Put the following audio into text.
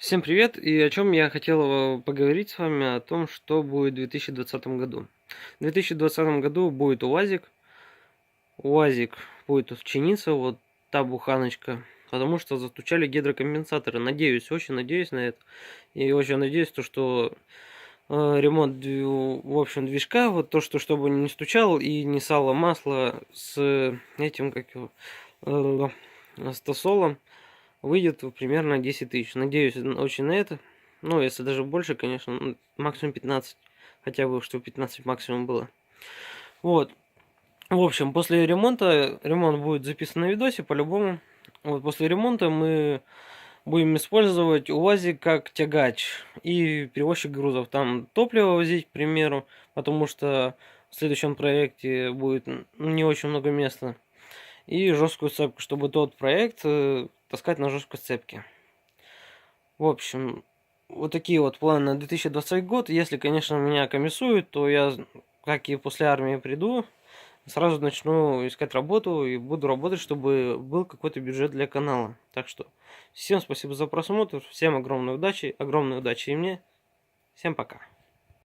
Всем привет! И о чем я хотел поговорить с вами, о том, что будет в 2020 году. В 2020 году будет УАЗик будет чиниться, вот та буханочка, потому что застучали гидрокомпенсаторы. Надеюсь, очень надеюсь на это. И очень надеюсь, что ремонт, в общем, движка, вот то, что чтобы не стучал и не сало масло с этим, как его, с тосолом, выйдет примерно 10 тысяч. Надеюсь очень на это. Ну, если даже больше, конечно, максимум 15. Хотя бы, чтобы 15 максимум было. Вот. В общем, после ремонта, ремонт будет записан на видосе по-любому. Вот после ремонта мы будем использовать УАЗик как тягач и перевозчик грузов. Там топливо возить, к примеру, потому что в следующем проекте будет не очень много места. И жесткую цепку, чтобы тот проект таскать на жесткой цепке. В общем, вот такие вот планы на 2020 год. Если, конечно, меня комиссуют, то я, как и после армии приду, сразу начну искать работу и буду работать, чтобы был какой-то бюджет для канала. Так что всем спасибо за просмотр, всем огромной удачи и мне. Всем пока.